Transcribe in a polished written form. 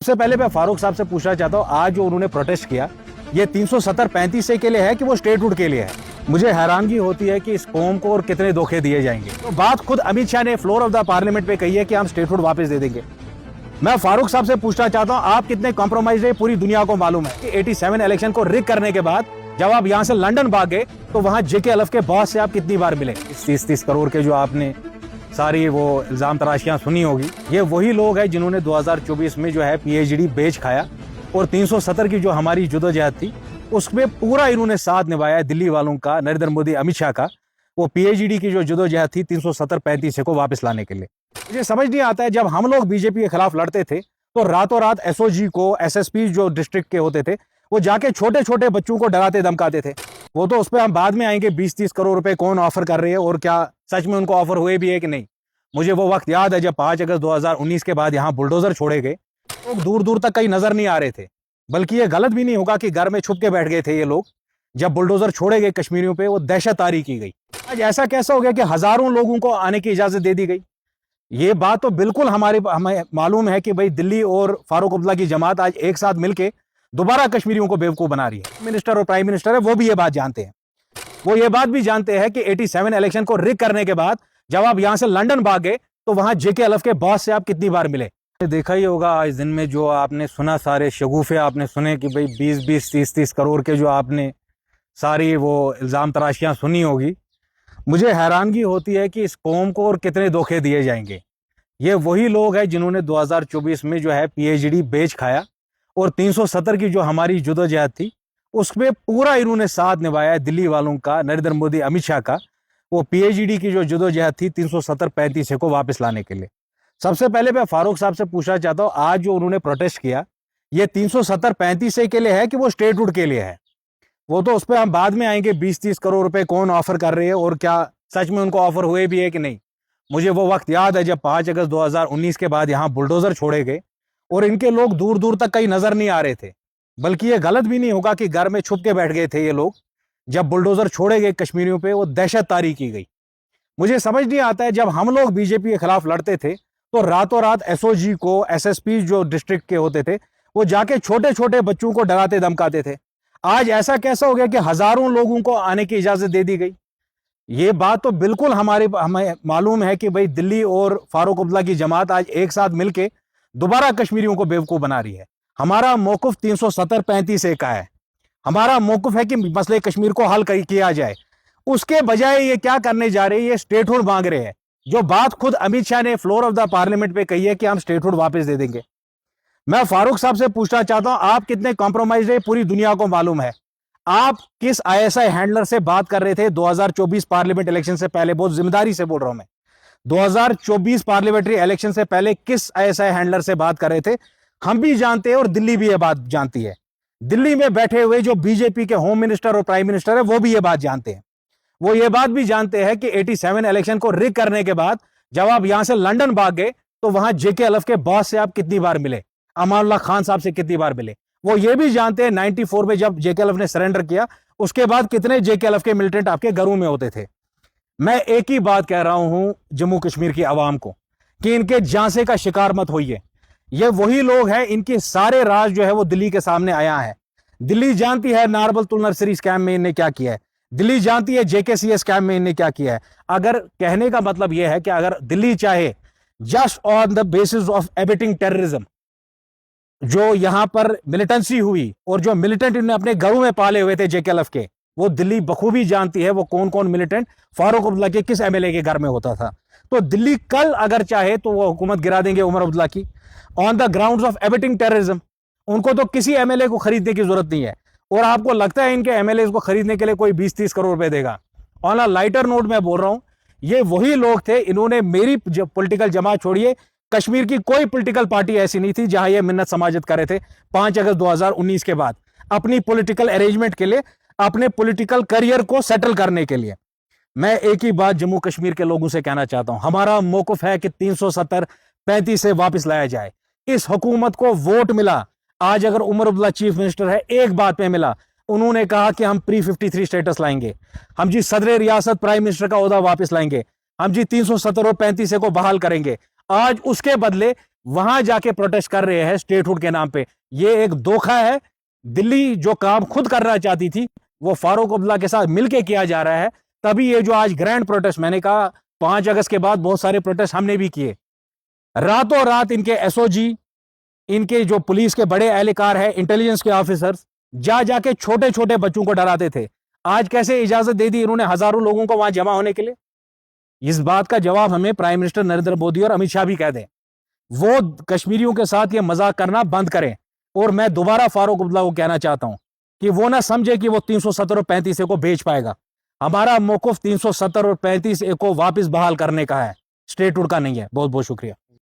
सबसे पहले मैं फारूक साहब से पूछना चाहता हूँ, आज जो उन्होंने प्रोटेस्ट किया ये 370-35 के लिए है कि वो स्टेटहुड के लिए है। मुझे हैरानगी होती है कि इस कौम को और कितने धोखे दिए जाएंगे। तो बात खुद अमित शाह ने फ्लोर ऑफ द पार्लियामेंट पे कही है कि हम स्टेटहुड वापस दे देंगे। मैं फारूक साहब से पूछना चाहता हूँ, आप कितने कॉम्प्रोमाइज है पूरी दुनिया को मालूम है कि 87 इलेक्शन को रिग करने के बाद जब आप यहाँ से लंदन भाग गए तो वहां जेके अलफ के बॉस से आप कितनी बार मिले। 30-30 करोड़ के जो आपने सारी वो इल्जाम तराशियां सुनी होगी, ये वही लोग हैं जिन्होंने 2024 में जो है पीएचडी बेच खाया और 370 की जो हमारी जुदोजहद थी उसमें पूरा इन्होंने साथ निभाया दिल्ली वालों का, नरेंद्र मोदी, अमित शाह का। वो पीएचडी की जो जुदोजहद थी 370-35 को वापस लाने के लिए। मुझे समझ नहीं आता है, जब हम लोग बीजेपी के खिलाफ लड़ते थे तो रातों रात एसओजी को, एसएसपी जो डिस्ट्रिक्ट के होते थे, वो जाके छोटे छोटे बच्चों को डराते धमकाते थे। वो तो उस पर हम बाद में आएंगे, 20-30 करोड़ रुपए कौन ऑफर कर रहे हैं और क्या सच में उनको ऑफर हुए भी है कि नहीं। मुझे वो वक्त याद है जब 5 अगस्त 2019 के बाद यहाँ बुलडोजर छोड़े गए, लोग दूर दूर तक कहीं नजर नहीं आ रहे थे। बल्कि ये गलत भी नहीं होगा कि घर में छुप के बैठ गए थे ये लोग। जब बुलडोजर छोड़े गए कश्मीरियों पे, वो दहशत तारी की गई। आज ऐसा कैसा हो गया कि हजारों लोगों को आने की इजाजत दे दी गई। ये बात तो बिल्कुल हमें मालूम है कि भाई दिल्ली और फारूक अब्दुल्ला की जमात आज एक साथ मिलके दोबारा कश्मीरियों को बेवकूफ बना रही है। मिनिस्टर और प्राइम मिनिस्टर है वो भी ये बात जानते हैं। वो ये बात भी जानते हैं कि 87 इलेक्शन को रिग करने के बाद जब आप यहां से लंदन भाग गए तो वहां जेके अलफ के बॉस से आप कितनी बार मिले। देखा ही होगा आज दिन में जो आपने सुना, सारे शगुफे आपने सुने कि भाई 20-20, 30-30 करोड़ के जो आपने सारी वो इल्जाम तराशियां सुनी होगी। मुझे हैरानगी होती है कि इस कौम को और कितने धोखे दिए जाएंगे। ये वही लोग हैं जिन्होंने 2024 में जो है पीएचडी बेच खाया और 370 की जो हमारी जुदोजहद थी उसमें पूरा इन्होंने साथ निभाया दिल्ली वालों का, नरेंद्र मोदी, अमित शाह का। वो पीएचडी की जो जुदोजहद थी 370-35 को वापस लाने के लिए। सबसे पहले मैं फारूक साहब से पूछना चाहता हूँ, आज जो उन्होंने प्रोटेस्ट किया ये 370-35 के लिए है कि वो स्टेटहुड के लिए है। वो तो उस पर हम बाद में आएंगे, 20-30 करोड़ रुपए कौन ऑफर कर रहे हैं और क्या सच में उनको ऑफर हुए भी है कि नहीं। मुझे वो वक्त याद है जब 5 अगस्त 2019 के बाद यहाँ बुलडोजर छोड़े गए और इनके लोग दूर दूर तक कहीं नजर नहीं आ रहे थे। बल्कि ये गलत भी नहीं होगा कि घर में छुप के बैठ गए थे ये लोग। जब बुलडोजर छोड़े गए कश्मीरियों पे, वो दहशत तारी की गई। मुझे समझ नहीं आता है, जब हम लोग बीजेपी के खिलाफ लड़ते थे तो रातों रात एसओजी को, एसएसपी जो डिस्ट्रिक्ट के होते थे, वो जाके छोटे छोटे बच्चों को डराते धमकाते थे। आज ऐसा कैसा हो गया कि हजारों लोगों को आने की इजाजत दे दी गई। ये बात तो बिल्कुल हमें मालूम है कि भाई दिल्ली और फारूक अब्दुल्ला की जमात आज एक साथ मिलके दोबारा कश्मीरियों को बेवकूफ बना रही है। हमारा मौकुफ 370-35 का है। हमारा मौकुफ है कि मसले कश्मीर को हल किया जाए। उसके बजाय ये क्या करने जा रहे हैं, ये स्टेटहुड मांग रहे हैं। जो बात खुद अमित शाह ने फ्लोर ऑफ द पार्लियामेंट पे कही है कि हम स्टेटहुड वापस दे देंगे। मैं फारूक साहब से पूछना चाहता हूं, आप कितने कॉम्प्रोमाइज है पूरी दुनिया को मालूम है। आप किस आईएसआई हैंडलर से बात कर रहे थे 2024 पार्लियामेंट इलेक्शन से पहले? बहुत जिम्मेदारी से बोल रहा हूं मैं। 2024 पार्लियामेंट्री इलेक्शन से पहले किस आईएसआई हैंडलर से बात कर रहे थे? हम भी जानते हैं और दिल्ली भी ये बात जानती है। दिल्ली में बैठे हुए जो बीजेपी के होम मिनिस्टर और प्राइम मिनिस्टर है वो भी ये बात जानते हैं। वो ये बात भी जानते हैं कि 87 इलेक्शन को रिग करने के बाद जब आप यहां से लंदन भाग गए तो वहां जेके अलफ के बॉस से आप कितनी बार मिले, अमानुल्लाह खान साहब से कितनी बार मिले। वो ये भी जानते हैं 94 में जब जेके अलफ ने सरेंडर किया उसके बाद कितने जेके अलफ के मिलिटेंट आपके घरों में होते थे। मैं एक ही बात कह रहा हूं जम्मू कश्मीर की आवाम को कि इनके झांसे का शिकार मत होइए। ये वही लोग हैं, इनके सारे राज जो है वो दिल्ली के सामने आया है। दिल्ली जानती है नारबल तुल नर्सरी स्कैम में इन्हें क्या किया है। दिल्ली जानती है जेकेसीए स्कैम में इन्हें क्या किया है। अगर कहने का मतलब यह है कि अगर दिल्ली चाहे just on the basis of abetting terrorism, जो यहां पर मिलिटेंसी हुई और जो मिलिटेंट इन्होंने अपने घरों में पाले हुए थे जेकेएलएफ के, वो दिल्ली बखूबी जानती है वो कौन कौन मिलिटेंट फारूक अब्दुल्ला के किस एमएलए के घर में होता था। तो दिल्ली कल अगर चाहे तो वो हुकूमत गिरा देंगे उमर अब्दुल्ला की on the grounds of abetting terrorism. उनको तो किसी एमएलए को खरीदने की जरूरत नहीं है। और आपको लगता है इनके एमएलए को खरीदने के लिए कोई 20-30 करोड़ रुपए देगा? ऑन अ लाइटर नोट मैं बोल रहा हूं, ये वही लोग थे, इन्होंने मेरी पॉलिटिकल जमात छोड़िए, कश्मीर की कोई पॉलिटिकल पार्टी ऐसी नहीं थी जहां ये मिन्नत समाजत कर रहे थे 5 अगस्त 2019 के बाद अपनी पॉलिटिकल अरेंजमेंट के लिए, अपने पॉलिटिकल करियर को सेटल करने के लिए। मैं एक ही बात जम्मू कश्मीर के लोगों से कहना चाहता हूं, हमारा मौकुफ है कि 370-35 से वापस लाया जाए। इस हुकूमत को वोट मिला। आज अगर उमर अब्दुल्ला चीफ मिनिस्टर है, एक बात पे मिला, उन्होंने कहा कि हम प्री 53 स्टेटस लाएंगे, हम जी सदर रियासत प्राइम मिनिस्टर का ओहदा वापस लाएंगे, हम जी 370 और 35 को बहाल करेंगे। आज उसके बदले वहां जाके प्रोटेस्ट कर रहे हैं स्टेटहुड के नाम पे। ये एक धोखा है। दिल्ली जो काम खुद करना चाहती थी वो फारूक अब्दुल्ला के साथ मिलके किया जा रहा है। तभी ये जो आज ग्रैंड प्रोटेस्ट, मैंने कहा 5 अगस्त के बाद बहुत सारे प्रोटेस्ट हमने भी किए, रातों रात इनके एसओजी, इनके जो पुलिस के बड़े एहलकार हैं, इंटेलिजेंस के ऑफिसर्स जा जाके छोटे छोटे बच्चों को डराते थे। आज कैसे इजाजत दे दी इन्होंने हजारों लोगों को वहां जमा होने के लिए? इस बात का जवाब हमें प्राइम मिनिस्टर नरेंद्र मोदी और अमित शाह भी कह दें। वो कश्मीरियों के साथ ये मजाक करना बंद करें। और मैं दोबारा फारूक अब्दुल्ला को कहना चाहता हूं कि वो ना समझे कि वो 370 और 35 ए को बेच पाएगा। हमारा मौकूफ 370 और 35 ए को वापस बहाल करने का है, स्टेटहुड का नहीं है। बहुत बहुत शुक्रिया।